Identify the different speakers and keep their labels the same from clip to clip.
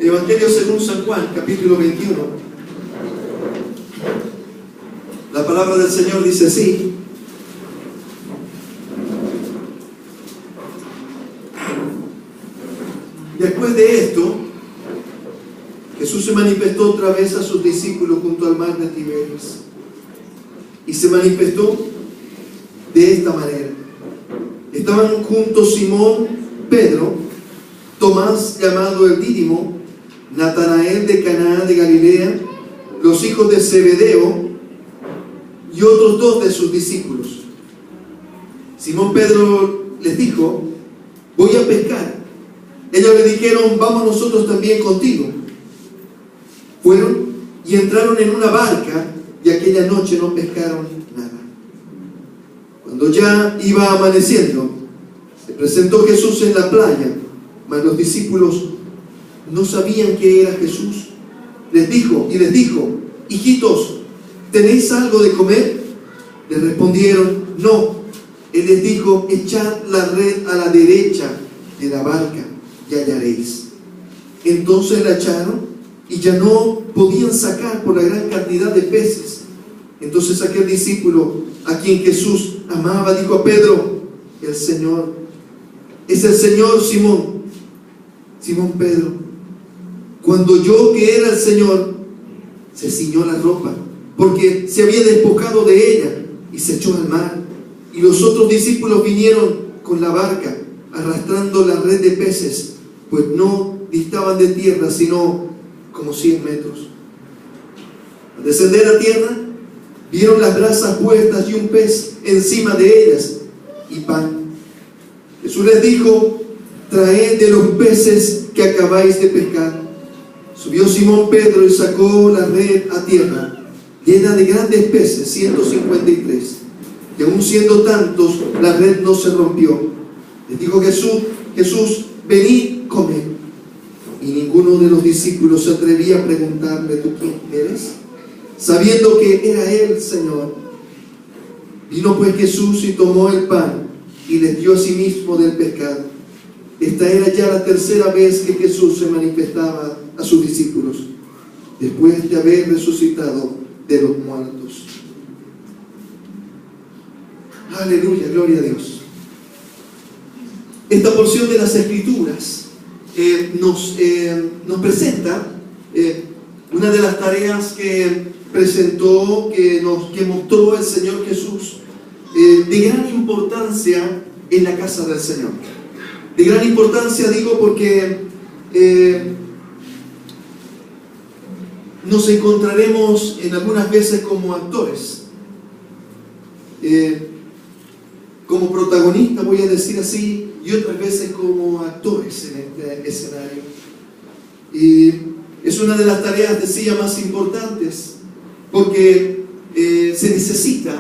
Speaker 1: Evangelio según San Juan, capítulo 21. La palabra del Señor dice así: después de esto, Jesús se manifestó otra vez a sus discípulos junto al mar de Tiberias. Y se manifestó de esta manera. Estaban juntos Simón, Pedro, Tomás llamado el Dídimo, Natanael de Caná de Galilea, los hijos de Zebedeo y otros dos de sus discípulos. Simón Pedro les dijo: voy a pescar. Ellos le dijeron: vamos nosotros también contigo. Fueron y entraron en una barca, y aquella noche no pescaron nada. Cuando ya iba amaneciendo, se presentó Jesús en la playa, mas los discípulos no sabían que era Jesús. Les dijo: hijitos, ¿tenéis algo de comer? Les respondieron: no. Él les dijo: echad la red a la derecha de la barca y hallaréis. Entonces la echaron y ya no podían sacar por la gran cantidad de peces. Entonces aquel discípulo a quien Jesús amaba dijo a Pedro: el Señor, es el Señor, Simón. Simón Pedro, cuando oyó que era el Señor, se ciñó la ropa, porque se había despojado de ella, y se echó al mar. Y los otros discípulos vinieron con la barca, arrastrando la red de peces, pues no distaban de tierra sino como 100 metros. Al descender a tierra, vieron las brasas puestas y un pez encima de ellas, y pan. Jesús les dijo: traed de los peces que acabáis de pescar. Subió Simón Pedro y sacó la red a tierra, llena de grandes peces, 153. Y aun siendo tantos, la red no se rompió. Les dijo Jesús: venid, comed. Y ninguno de los discípulos se atrevía a preguntarle: ¿tú quién eres?, sabiendo que era él, Señor. Vino pues Jesús y tomó el pan y les dio a sí mismo del pescado. Esta era ya la tercera vez que Jesús se manifestaba a sus discípulos, después de haber resucitado de los muertos. Aleluya, gloria a Dios. Esta porción de las Escrituras nos presenta una de las tareas que presentó, que mostró el Señor Jesús, de gran importancia en la casa del Señor. De gran importancia digo porque nos encontraremos en algunas veces como actores, como protagonistas, voy a decir así, y otras veces como actores en este escenario. Y es una de las tareas, decía, más importantes, porque se necesita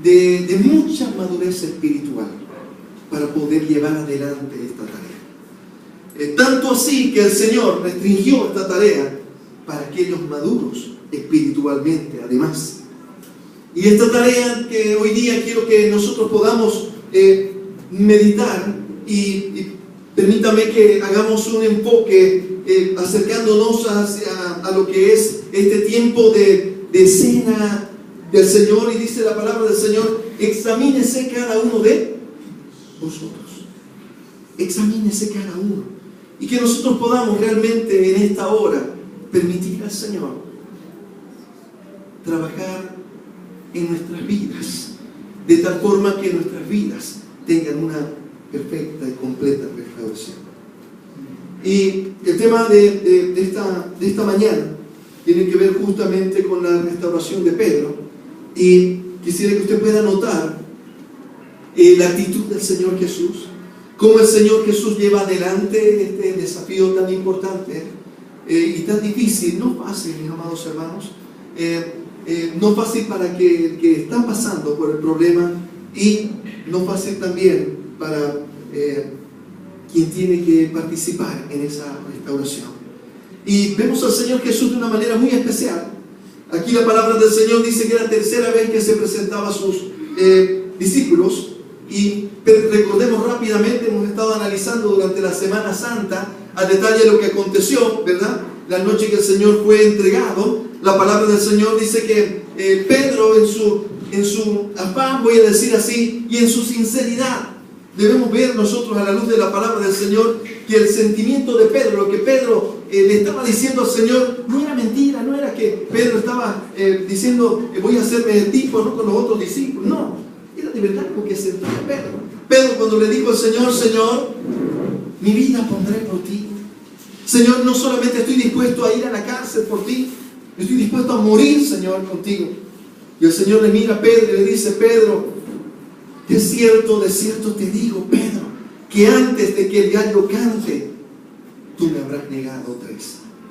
Speaker 1: de mucha madurez espiritual para poder llevar adelante esta tarea. Tanto así que el Señor restringió esta tarea para aquellos maduros espiritualmente, además. Y esta tarea que hoy día quiero que nosotros podamos meditar, y permítame que hagamos un enfoque acercándonos a lo que es este tiempo de cena del Señor. Y dice la palabra del Señor: examínese cada uno de vosotros. Examínese cada uno. Y que nosotros podamos realmente en esta hora permitir al Señor trabajar en nuestras vidas, de tal forma que nuestras vidas tengan una perfecta y completa restauración. Y el tema de esta mañana tiene que ver justamente con la restauración de Pedro, y quisiera que usted pueda notar la actitud del Señor Jesús, cómo el Señor Jesús lleva adelante este desafío tan importante y tan difícil, no fácil, mis amados hermanos, no fácil para que está pasando por el problema, y no fácil también para quien tiene que participar en esa restauración. Y vemos al Señor Jesús de una manera muy especial. Aquí la palabra del Señor dice que era la tercera vez que se presentaba a sus discípulos. Y recordemos rápidamente, hemos estado analizando durante la Semana Santa a detalle lo que aconteció, ¿verdad? La noche que el Señor fue entregado, la palabra del Señor dice que Pedro en su afán, voy a decir así, y en su sinceridad, debemos ver nosotros a la luz de la palabra del Señor que el sentimiento de Pedro, lo que Pedro le estaba diciendo al Señor, no era mentira, no era que Pedro estaba diciendo voy a hacerme el tipo, no con los otros discípulos, no, era de verdad lo que sentía Pedro. Pedro cuando le dijo al Señor, Señor, mi vida pondré por ti. Señor, no solamente estoy dispuesto a ir a la cárcel por ti, estoy dispuesto a morir, Señor, contigo. Y el Señor le mira a Pedro y le dice, Pedro, de cierto te digo, Pedro, que antes de que el gallo cante, tú me habrás negado 3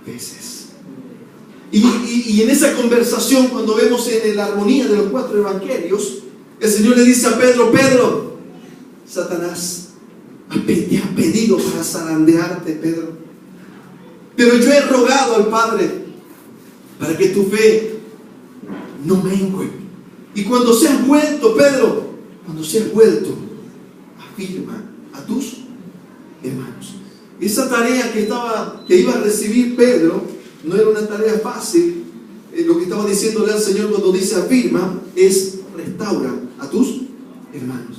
Speaker 1: veces. Y en esa conversación, cuando vemos en la armonía de los 4 evangelios, el Señor le dice a Pedro, Pedro, Satanás te ha pedido para zarandearte, Pedro. Pero yo he rogado al Padre para que tu fe no mengue. Y cuando seas vuelto, Pedro, cuando seas vuelto, afirma a tus hermanos. Esa tarea que iba a recibir Pedro no era una tarea fácil. Lo que estaba diciéndole al Señor cuando dice afirma es restaura a tus hermanos.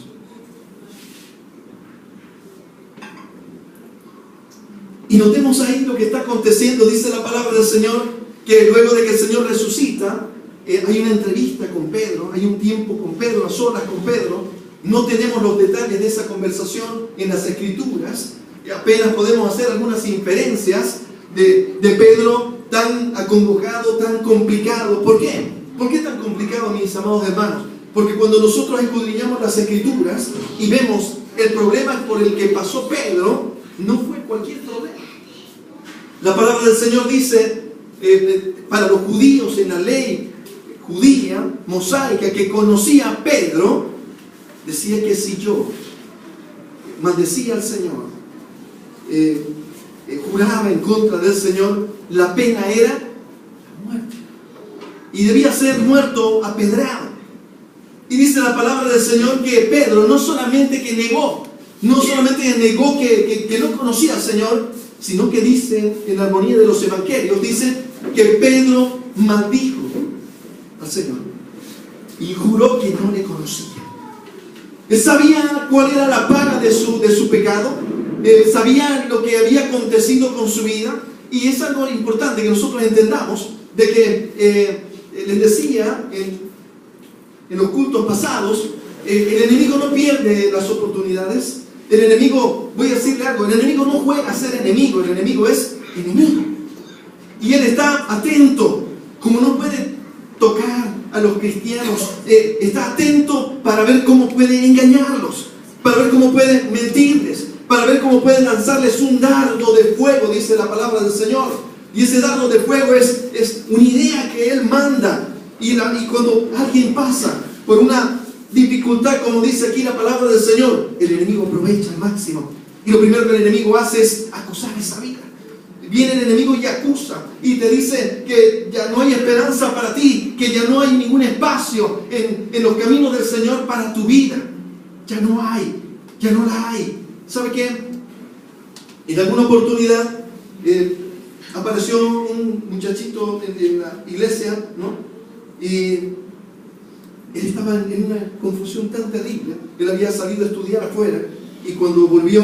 Speaker 1: Y notemos ahí lo que está aconteciendo. Dice la palabra del Señor que luego de que el Señor resucita, hay una entrevista con Pedro, hay un tiempo con Pedro, a solas con Pedro. No tenemos los detalles de esa conversación en las Escrituras. Apenas podemos hacer algunas inferencias de Pedro tan acongojado, tan complicado. ¿Por qué? ¿Por qué tan complicado, mis amados hermanos? Porque cuando nosotros escudriñamos las Escrituras y vemos el problema por el que pasó Pedro, no fue cualquier problema. La palabra del Señor dice, para los judíos en la ley judía, mosaica, que conocía a Pedro, decía que si yo maldecía al Señor, juraba en contra del Señor, la pena era la muerte. Y debía ser muerto apedrado. Y dice la palabra del Señor que Pedro no solamente que negó que no conocía al Señor, sino que dice en la armonía de los evangelios, dice que Pedro maldijo al Señor y juró que no le conocía. Él sabía cuál era la paga de su pecado, sabía lo que había acontecido con su vida, y es algo importante que nosotros entendamos, de que les decía en los cultos pasados, el enemigo no pierde las oportunidades. El enemigo, voy a decirle algo, el enemigo no juega a ser enemigo, el enemigo es enemigo. Y él está atento, como no puede tocar a los cristianos, está atento para ver cómo puede engañarlos, para ver cómo puede mentirles, para ver cómo puede lanzarles un dardo de fuego, dice la palabra del Señor. Y ese dardo de fuego es una idea que él manda. Y cuando alguien pasa por una dificultad, como dice aquí la palabra del Señor, el enemigo aprovecha al máximo. Y lo primero que el enemigo hace es acusar esa vida. Viene el enemigo y acusa y te dice que ya no hay esperanza para ti, que ya no hay ningún espacio en los caminos del Señor para tu vida. Ya no la hay. ¿Sabe qué? En alguna oportunidad apareció un muchachito en la iglesia, ¿no? Y él estaba en una confusión tan terrible. Él había salido a estudiar afuera y cuando volvió,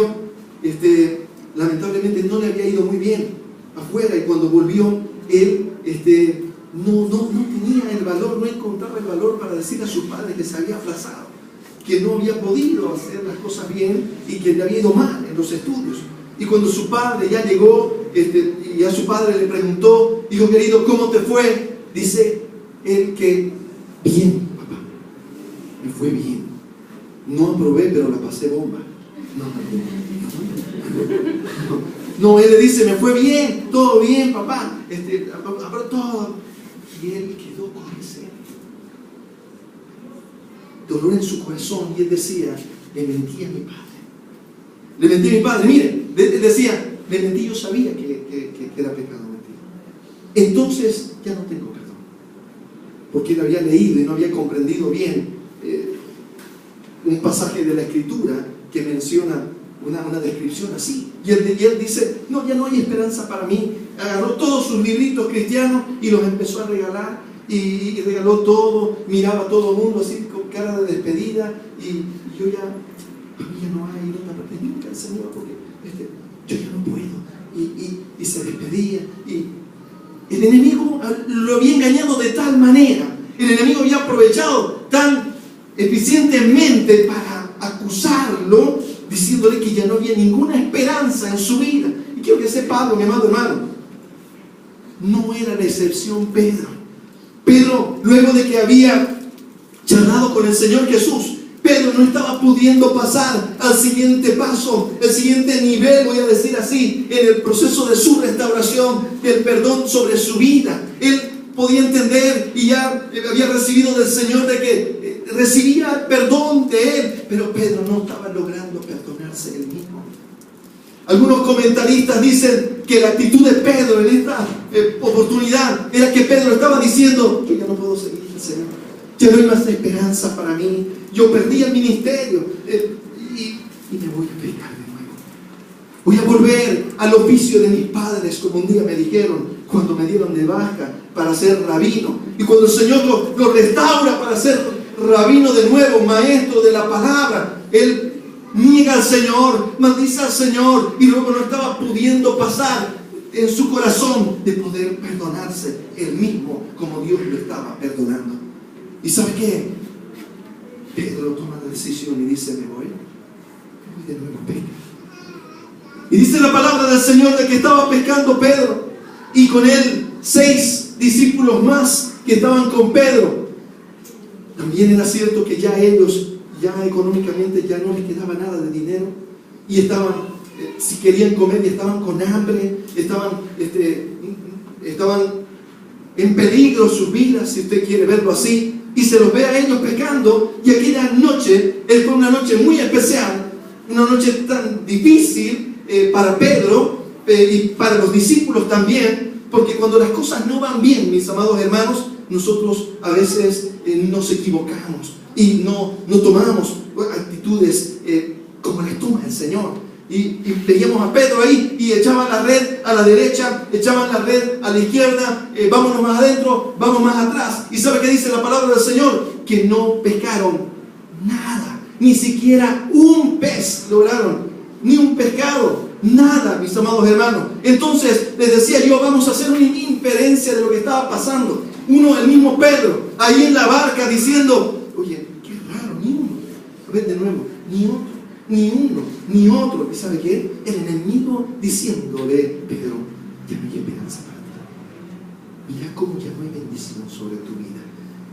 Speaker 1: lamentablemente no le había ido muy bien afuera, y cuando volvió, él no tenía el valor, no encontraba el valor para decir a su padre que se había aplazado, que no había podido hacer las cosas bien y que le había ido mal en los estudios. Y cuando su padre ya llegó, y a su padre le preguntó, hijo querido, ¿cómo te fue? Dice él que bien, papá, me fue bien. No aprobé, pero la pasé bomba. No, él le dice, me fue bien, todo bien, papá, todo. Y él quedó con ese dolor en su corazón, y él decía, le mentí a mi padre. Le mentí a mi padre, mire, él decía, le mentí, yo sabía que era pecado mentir. Entonces ya no tengo perdón, porque él había leído y no había comprendido bien un pasaje de la Escritura que menciona una descripción así. Y él dice, no, ya no hay esperanza para mí. Agarró todos sus libritos cristianos y los empezó a regalar. Y regaló todo, miraba a todo el mundo así con cara de despedida. Y yo ya no hay otra parte nunca el Señor, porque yo ya no puedo. Y se despedía. Y el enemigo lo había engañado de tal manera. El enemigo había aprovechado tan eficientemente para acusarlo, diciéndole que ya no había ninguna esperanza en su vida. Y quiero que sepa algo, mi amado hermano, no era la excepción Pedro. Pedro, luego de que había charlado con el Señor Jesús, Pedro no estaba pudiendo pasar al siguiente paso, el siguiente nivel, voy a decir así, en el proceso de su restauración, del perdón sobre su vida. Él podía entender y ya había recibido del Señor de que recibía el perdón de él, pero Pedro no estaba logrando perdonarse él mismo. Algunos comentaristas dicen que la actitud de Pedro en esta oportunidad era que Pedro estaba diciendo, yo ya no puedo seguir al Señor, ya no hay más esperanza para mí, yo perdí el ministerio y me voy a pecar de nuevo. Voy a volver al oficio de mis padres, como un día me dijeron cuando me dieron de baja para ser rabino. Y cuando el Señor lo restaura para ser rabino de nuevo, maestro de la palabra, él niega al Señor, maldice al Señor, y luego no estaba pudiendo pasar en su corazón de poder perdonarse él mismo como Dios lo estaba perdonando. ¿Y sabe qué? Pedro toma la decisión y dice, me voy de nuevo a pescar. Y dice la palabra del Señor de que estaba pescando Pedro, y con él 6 discípulos más que estaban con Pedro. También era cierto que ya ellos, ya económicamente ya no les quedaba nada de dinero, y estaban, si querían comer, y estaban con hambre, estaban en peligro sus vidas, si usted quiere verlo así, y se los ve a ellos pescando. Y aquella noche, fue una noche muy especial, una noche tan difícil para Pedro y para los discípulos también, porque cuando las cosas no van bien, mis amados hermanos, nosotros a veces nos equivocamos y no tomamos actitudes como las toma el Señor. Y veíamos a Pedro ahí y echaban la red a la derecha, echaban la red a la izquierda, vámonos más adentro, vamos más atrás. ¿Y sabe qué dice la palabra del Señor? Que no pescaron nada, ni siquiera un pez lograron, ni un pescado, nada, mis amados hermanos. Entonces les decía yo, vamos a hacer una inferencia de lo que estaba pasando. El mismo Pedro, ahí en la barca diciendo, oye, qué raro, ni uno. A ver de nuevo, ni otro, ni uno, ni otro. ¿Y sabe qué? El enemigo diciéndole, Pedro, ya no hay esperanza para ti. Mira cómo ya no hay bendición sobre tu vida.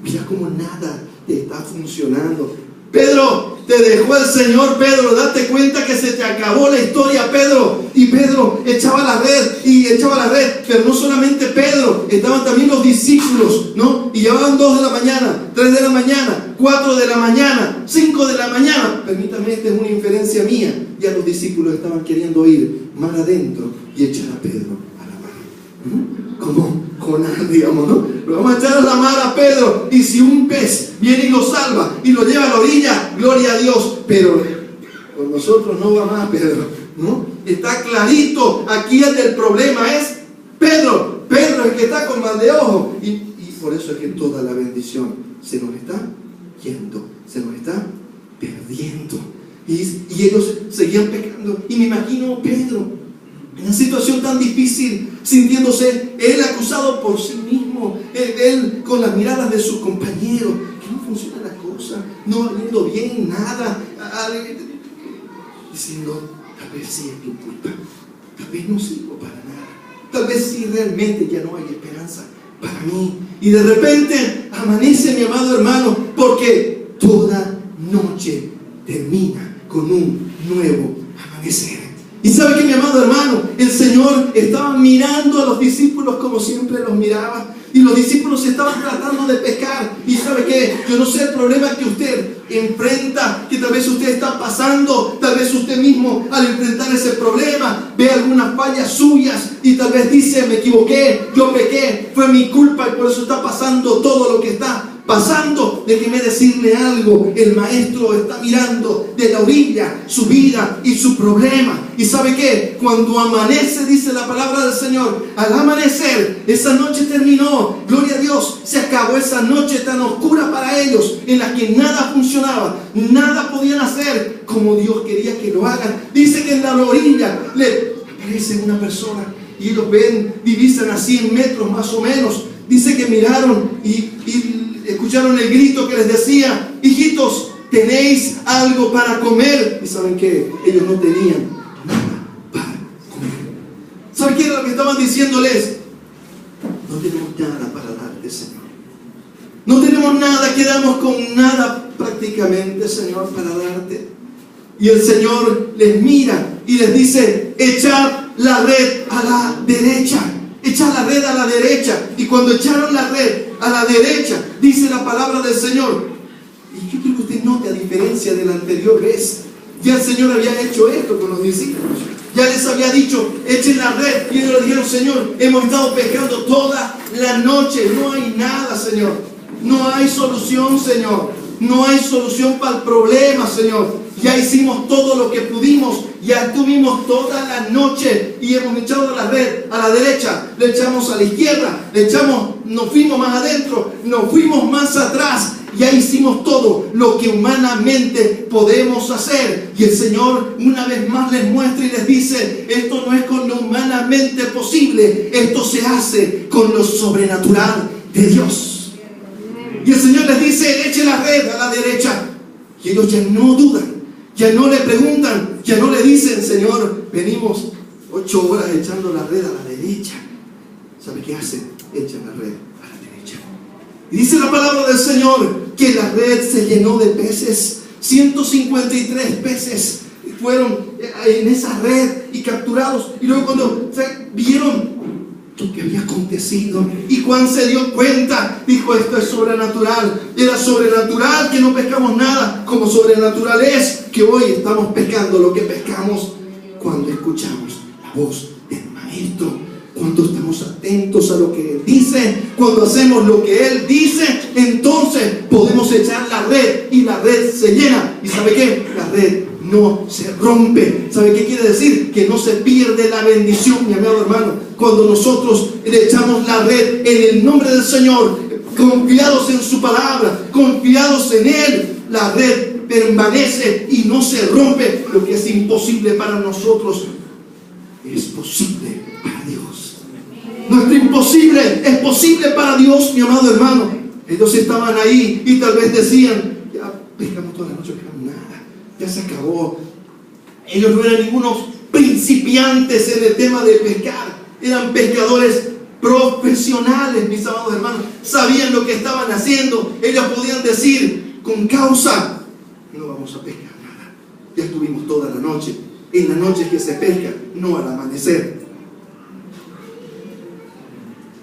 Speaker 1: Mira cómo nada te está funcionando. Pedro, te dejó el Señor, Pedro, date cuenta que se te acabó la historia, Pedro. Y Pedro echaba la red, pero no solamente Pedro, estaban también los discípulos, ¿no? Y llevaban 2 de la mañana, 3 de la mañana, 4 de la mañana, 5 de la mañana. Permítame, esta es una inferencia mía. Ya los discípulos estaban queriendo ir más adentro y echar a Pedro a la mar. Como digamos, ¿no? Lo vamos a echar a la mar a Pedro, y si un pez viene y lo salva y lo lleva a la orilla, gloria a Dios. Pero con nosotros no va más, Pedro, ¿no? Está clarito, aquí el problema es Pedro es el que está con mal de ojo, y por eso es que toda la bendición se nos está yendo, se nos está perdiendo, y ellos seguían pecando. Y me imagino Pedro en una situación tan difícil, sintiéndose él acusado por sí mismo, él con las miradas de sus compañeros, que no funciona la cosa, no va yendo bien, nada, diciendo, tal vez sí es mi culpa, tal vez no sirvo para nada, tal vez sí realmente ya no hay esperanza para mí. Y de repente amanece, mi amado hermano, porque toda noche termina con un nuevo amanecer. Y sabe que, mi amado hermano, el Señor estaba mirando a los discípulos como siempre los miraba, y los discípulos estaban tratando de pescar. Y sabe que yo no sé el problema que usted enfrenta, que tal vez usted está pasando, tal vez usted mismo al enfrentar ese problema ve algunas fallas suyas y tal vez dice, me equivoqué, yo pequé, fue mi culpa y por eso está pasando todo lo que está pasando, déjeme decirle algo, el maestro está mirando de la orilla su vida y su problema. ¿Y sabe qué? Cuando amanece, dice la palabra del Señor, al amanecer, esa noche terminó, gloria a Dios, se acabó esa noche tan oscura para ellos, en la que nada funcionaba, nada podían hacer como Dios quería que lo hagan. Dice que en la orilla le aparece una persona y ellos ven, divisan a 100 metros más o menos. Dice que miraron y escucharon el grito que les decía: hijitos, ¿tenéis algo para comer? Y ¿saben qué? Ellos no tenían nada para comer. ¿Saben qué era lo que estaban diciéndoles? No tenemos nada para darte, Señor. No tenemos nada, quedamos con nada prácticamente, Señor, para darte. Y el Señor les mira y les dice: echad la red a la derecha. Echad la red a la derecha. Y cuando echaron la red a la derecha, dice la palabra del Señor, y yo quiero que usted note, a diferencia de la anterior vez, ya el Señor había hecho esto con los discípulos. Ya les había dicho: echen la red. Y ellos le dijeron: Señor, hemos estado pescando toda la noche, no hay nada, Señor. No hay solución, Señor. No hay solución para el problema, Señor. Ya hicimos todo lo que pudimos. Ya estuvimos toda la noche y hemos echado la red a la derecha, le echamos a la izquierda, le echamos, nos fuimos más adentro, nos fuimos más atrás. Ya hicimos todo lo que humanamente podemos hacer. Y el Señor una vez más les muestra y les dice: esto no es con lo humanamente posible, esto se hace con lo sobrenatural de Dios. Y el Señor les dice: eche la red a la derecha. Y ellos ya no dudan, ya no le preguntan, ya no le dicen: Señor, venimos 8 horas echando la red a la derecha. ¿Sabe qué hacen? Echan la red a la derecha. Y dice la palabra del Señor que la red se llenó de peces. 153 peces fueron en esa red y capturados. Y luego cuando vieron lo que había acontecido, y Juan se dio cuenta, dijo: esto es sobrenatural. Era sobrenatural que no pescamos nada, como sobrenatural es que hoy estamos pescando lo que pescamos cuando escuchamos la voz del Maestro, cuando estamos atentos a lo que Él dice, cuando hacemos lo que Él dice. Entonces podemos echar la red y la red se llena. ¿Y sabe qué? La red no se rompe. ¿Sabe qué quiere decir? Que no se pierde la bendición, mi amado hermano. Cuando nosotros le echamos la red en el nombre del Señor, confiados en su palabra, confiados en Él, la red permanece y no se rompe. Lo que es imposible para nosotros es posible para Dios. Nuestro imposible es posible para Dios, mi amado hermano. Ellos estaban ahí y tal vez decían: ya pescamos toda la noche, pero nada, ya se acabó. Ellos no eran ningunos principiantes en el tema de pescar, eran pescadores profesionales, mis amados hermanos. Sabían lo que estaban haciendo. Ellos podían decir con causa: no vamos a pescar nada, ya estuvimos toda la noche. En la noche es que se pesca, no al amanecer.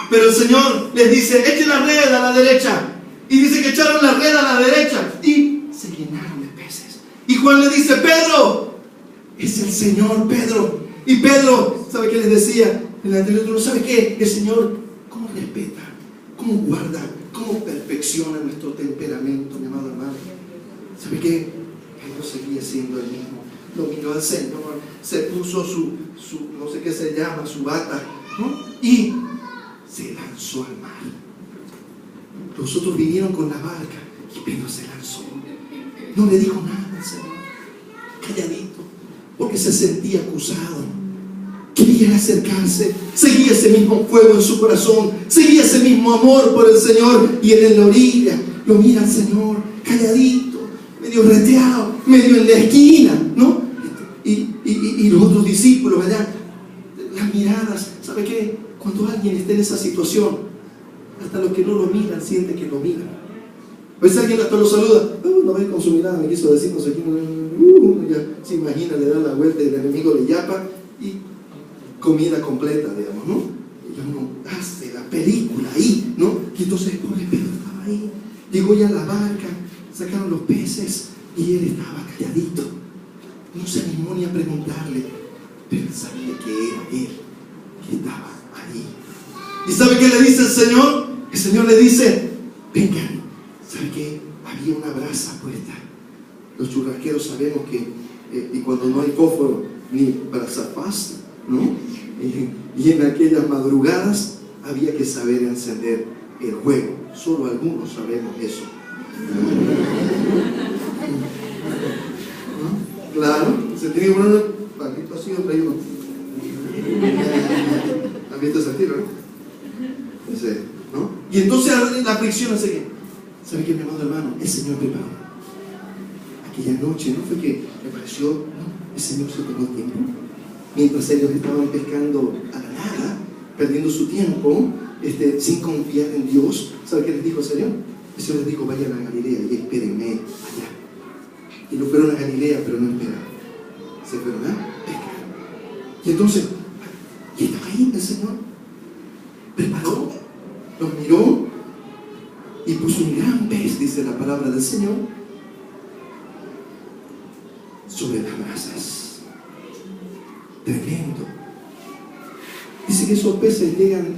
Speaker 1: Pero el Señor les dice: echen la red a la derecha. Y dice que echaron la red a la derecha y se llenaron de peces. Y Juan le dice: Pedro, es el Señor, Pedro. Y Pedro, ¿sabe qué les decía? En el anterior turno, ¿sabe qué? El Señor, ¿cómo respeta? ¿Cómo guarda? ¿Cómo perfecciona nuestro temperamento, mi amado hermano? ¿Sabe qué? Pedro seguía siendo el mismo. Lo miró al Señor, se puso su no sé qué se llama, su bata, ¿no? Y se lanzó al mar. Los otros vinieron con la barca y Pedro se lanzó. No le dijo nada al Señor, calladito, porque se sentía acusado. Quería acercarse, seguía ese mismo fuego en su corazón, seguía ese mismo amor por el Señor. Y en la orilla lo mira al Señor, calladito, medio reteado, medio en la esquina, ¿no? Y los otros discípulos allá, las miradas. ¿Sabe qué? Cuando alguien está en esa situación, hasta los que no lo miran sienten que lo miran. A veces alguien hasta lo saluda: no ve con su mirada, me quiso decir no sé quién. Ya se imagina, le da la vuelta y el enemigo le yapa y comida completa, digamos, ¿no? Y uno hace la película ahí, ¿no? Y entonces, pobre Pedro estaba ahí, llegó ya a la barca, sacaron los peces y él estaba calladito. No se animó ni a preguntarle, pero él sabía que era él que estaba ahí. ¿Y sabe qué le dice el Señor? El Señor le dice: vengan, ¿sabe qué? Había una brasa puesta. Los churrasqueros sabemos que, y cuando no hay fósforo, ni brasa paz, ¿no? Y en aquellas madrugadas había que saber encender el fuego. Solo algunos sabemos eso. ¿No? Claro, se tiene que poner un palito así, otro uno. ¿Han visto ese tiro, no? Ese, ¿no? Y entonces la fricción hace que, ¿sabe qué, mi amado hermano? El Señor preparó. Aquella noche, ¿no fue que me pareció? No, el Señor se tomó tiempo. Mientras ellos estaban pescando a la nada, perdiendo su tiempo, sin confiar en Dios, ¿sabe qué les dijo el Señor? El Señor les dijo, vayan a Galilea y espérenme allá. Y no fueron a Galilea, pero no esperaron. Se fueron a pescar. Y entonces, y estaba ahí el Señor, preparó, los miró y puso un gran pez, dice la palabra del Señor, sobre las brasas. Tremendo. Dice que esos peces llegan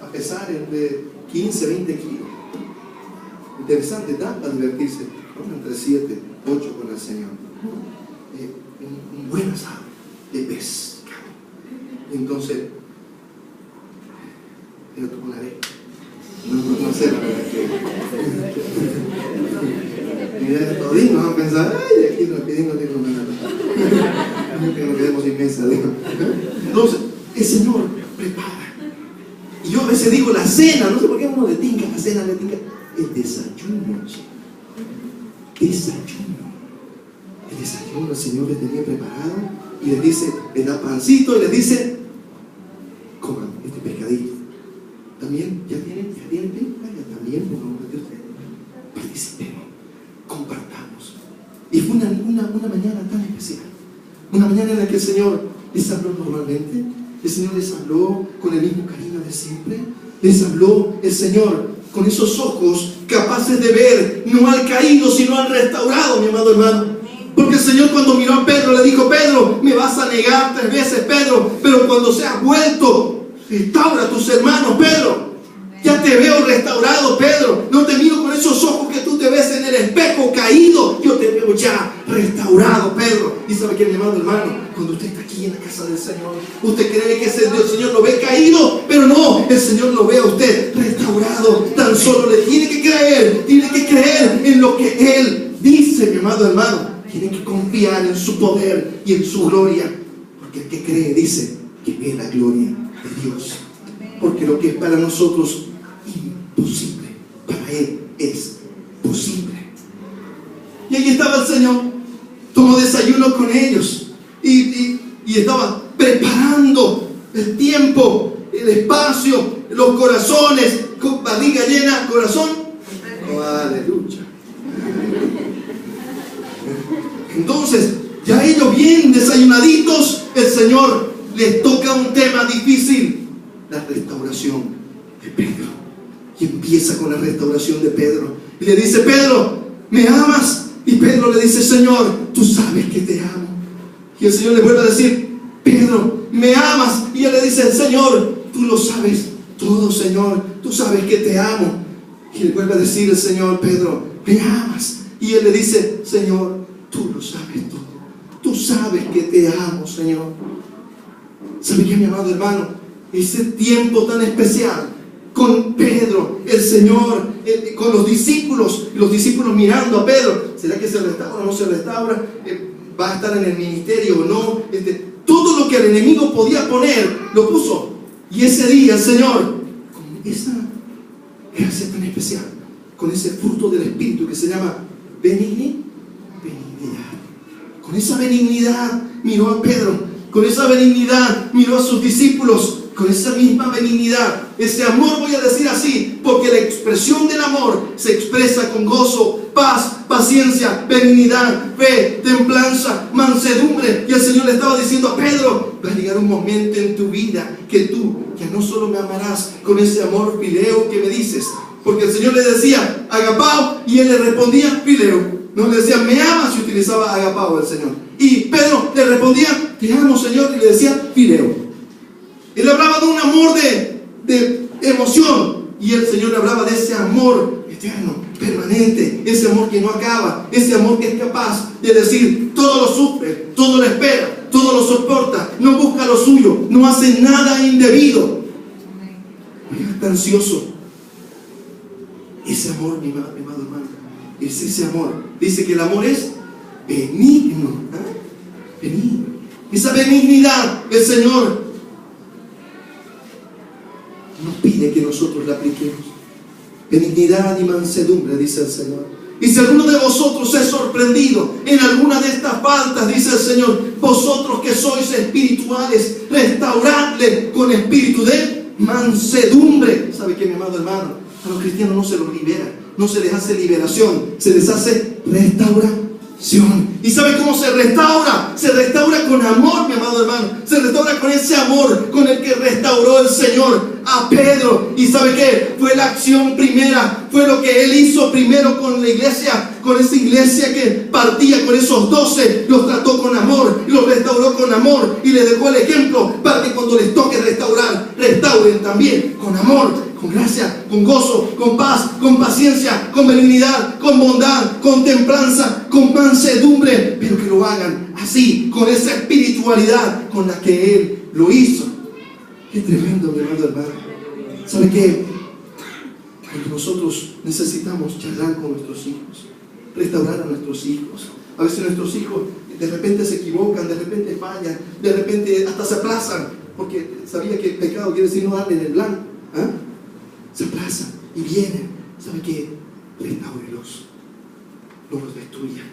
Speaker 1: a pesar entre 15 a 20 kilos. Interesante, da para divertirse, ¿no? Entre 7, 8 con el Señor. Un buen asado de pez. Entonces, yo tomo una arepa. No sé, la verdad que. Mira, todavía van a pensar, ay, aquí nos pedimos de nada. Que nos quedemos sin mesa, digo. Entonces, el Señor prepara. Y yo a veces digo la cena, no sé por qué uno le tinca, la cena le tinca. El desayuno, desayuno. El desayuno el Señor les tenía preparado y les dice, les da pancito y les dice, coman este pescadito. También, ¿ya tienen? Vaya, también, por favor de ustedes. Participemos, compartamos. Y fue una mañana tan especial. Una mañana en la que el Señor les habló normalmente. El Señor les habló con el mismo cariño de siempre. Les habló el Señor con esos ojos capaces de ver no al caído, sino al restaurado, mi amado hermano. Porque el Señor, cuando miró a Pedro, le dijo, Pedro, me vas a negar 3 veces, Pedro, pero cuando seas vuelto, restaura a tus hermanos, Pedro. Ya te veo restaurado, Pedro. No te miro con esos ojos que tú te ves en el espejo caído. Yo te veo ya restaurado, Pedro. Y sabe que, mi amado hermano, cuando usted está aquí en la casa del Señor, usted cree que el Señor lo ve caído, pero no, el Señor lo ve a usted restaurado. Tan solo le tiene que creer en lo que Él dice, mi amado hermano. Tiene que confiar en su poder y en su gloria. Porque el que cree dice que ve la gloria de Dios. Porque lo que es para nosotros imposible, para Él es posible. Y ahí estaba el Señor, tomó desayuno con ellos y estaba preparando el tiempo, el espacio, los corazones, con barriga llena, corazón. Oh, aleluya. Entonces, ya ellos bien desayunaditos, el Señor les toca un tema difícil. La restauración de Pedro. Y empieza con la restauración de Pedro. Y le dice, Pedro, ¿me amas? Y Pedro le dice, Señor, tú sabes que te amo. Y el Señor le vuelve a decir, Pedro, ¿me amas? Y él le dice, Señor, tú lo sabes todo, Señor. Tú sabes que te amo. Y le vuelve a decir el Señor, Pedro, ¿me amas? Y él le dice, Señor, tú lo sabes todo. Tú sabes que te amo, Señor. ¿Sabe qué, mi amado hermano? Ese tiempo tan especial con Pedro, el Señor, con los discípulos mirando a Pedro. ¿Será que se restaura o no se restaura? ¿Va a estar en el ministerio o no? Todo lo que el enemigo podía poner, lo puso. Y ese día el Señor, con esa gracia tan especial, con ese fruto del Espíritu que se llama benignidad. Con esa benignidad miró a Pedro, con esa benignidad miró a sus discípulos. Con esa misma benignidad, ese amor, voy a decir así, porque la expresión del amor se expresa con gozo, paz, paciencia, benignidad, fe, templanza, mansedumbre. Y el Señor le estaba diciendo a Pedro, va a llegar un momento en tu vida que tú ya no solo me amarás con ese amor fileo que me dices, porque el Señor le decía agapao y él le respondía fileo. No le decía me amas y utilizaba agapao el Señor. Y Pedro le respondía te amo, Señor, y le decía fileo. Él hablaba de un amor de emoción, Y el Señor hablaba de ese amor eterno, permanente, ese amor que no acaba, ese amor que es capaz de decir, todo lo sufre, todo lo espera, todo lo soporta, no busca lo suyo, no hace nada indebido. No está ansioso. Ese amor, mi amado hermano, es ese amor. Dice que el amor es benigno. Benigno. Esa benignidad el Señor nos pide que nosotros la apliquemos. Benignidad y mansedumbre, dice el Señor. Y si alguno de vosotros es sorprendido en alguna de estas faltas, dice el Señor, vosotros que sois espirituales, restauradle con espíritu de mansedumbre. ¿Sabe qué, mi amado hermano? A los cristianos no se los libera, no se les hace liberación, se les hace restauración. ¿Y sabe cómo se restaura? Se restaura con amor, mi amado hermano. Se restaura con ese amor con el que restauró el Señor a Pedro. ¿Y sabe qué? Fue la acción primera, fue lo que Él hizo primero con la iglesia, con esa iglesia que partía con esos 12, los trató con amor, los restauró con amor y les dejó el ejemplo para que cuando les toque restaurar, restauren también con amor, con gracia, con gozo, con paz, con paciencia, con benignidad, con bondad, con templanza, con mansedumbre, pero que lo hagan así, con esa espiritualidad con la que Él lo hizo. Qué tremendo, mi amado hermano. ¿Sabe qué? Porque nosotros necesitamos charlar con nuestros hijos, restaurar a nuestros hijos. A veces nuestros hijos de repente se equivocan, de repente fallan, de repente hasta se aplazan, porque sabía que el pecado quiere decir no darle en el blanco. Se aplazan y vienen. ¿Sabe qué? Restáurelos, no los destruyan.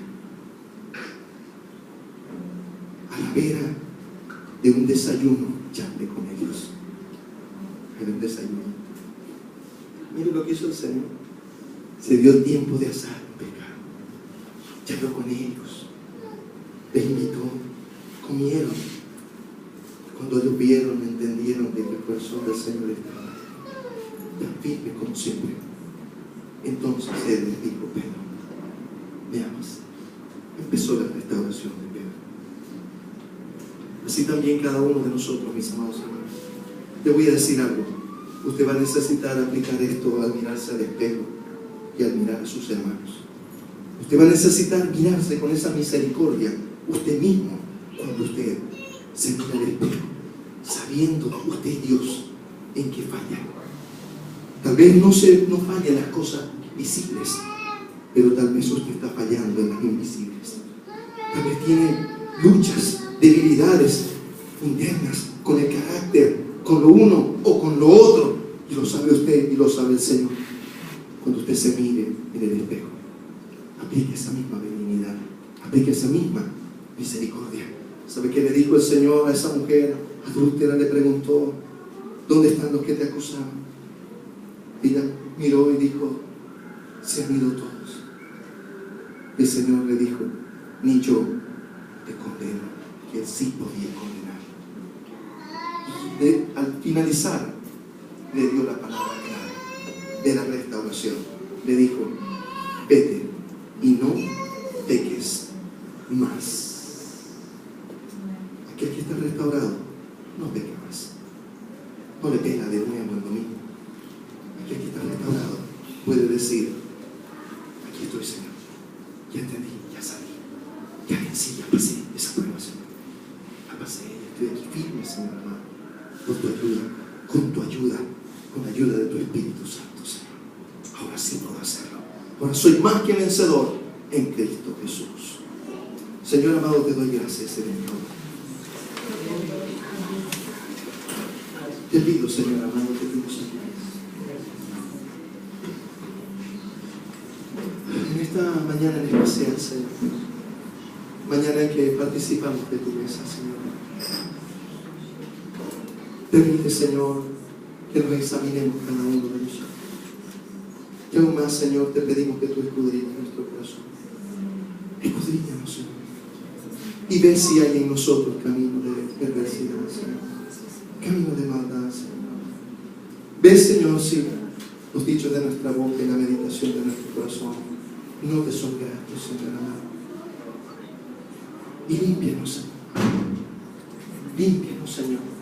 Speaker 1: A la vera de un desayuno, charle con ellos. En un desayuno. Mire lo que hizo el Señor. Se dio tiempo de hacer un pecado. Charló con ellos. Les invitó. Comieron. Cuando ellos vieron, entendieron que el corazón del Señor estaba tan firme como siempre. Entonces Él les dijo, Pedro, ¿me amas? Empezó la restauración de Pedro. Así también cada uno de nosotros, mis amados hermanos. Le voy a decir algo. Usted va a necesitar aplicar esto al mirarse al espejo y al mirar a sus hermanos. Usted va a necesitar mirarse con esa misericordia usted mismo cuando usted se mira al espejo, sabiendo usted, Dios, en qué falla. Tal vez no fallen las cosas visibles, pero tal vez usted está fallando en las invisibles. Tal vez tiene luchas, debilidades internas con el carácter, con lo uno o con lo otro, y lo sabe usted y lo sabe el Señor. Cuando usted se mire en el espejo, aplique esa misma benignidad, aplique esa misma misericordia. ¿Sabe qué le dijo el Señor a esa mujer adúltera? Le preguntó, ¿dónde están los que te acusaban? Ella miró y dijo, se han ido todos. El Señor le dijo, ni yo te condeno, que Él sí podía condenar. Y al finalizar, le dio la palabra clave de la restauración. Le dijo, vete y no peques más. Aquel que está restaurado no peca más. No le pega de nuevo el domingo. Aquel que está restaurado puede decir, aquí estoy, Señor, ya entendí, ya salí, ya vencí, ya pasé esa prueba, Señor, ya pasé, estoy aquí firme, Señor amado, con tu ayuda, con la ayuda de tu Espíritu Santo, Señor. Ahora sí puedo hacerlo. Ahora soy más que vencedor en Cristo Jesús. Señor amado, te doy gracias, Señor. Te pido, Señor amado, que tú nos ayudes. En esta mañana en especial, Señor, mañana en que participamos de tu mesa, Señor, permite, Señor, que nos examinemos cada uno de nosotros. Y aún más, Señor, te pedimos que tú escudriñes nuestro corazón. Escudriñanos, Señor, y ve si hay en nosotros camino de perversidad, Señor, camino de maldad, Señor. Ve, Señor, si los dichos de nuestra boca y la meditación de nuestro corazón no te son gratos, Señor amado. Y límpianos, Señor. Límpianos, Señor.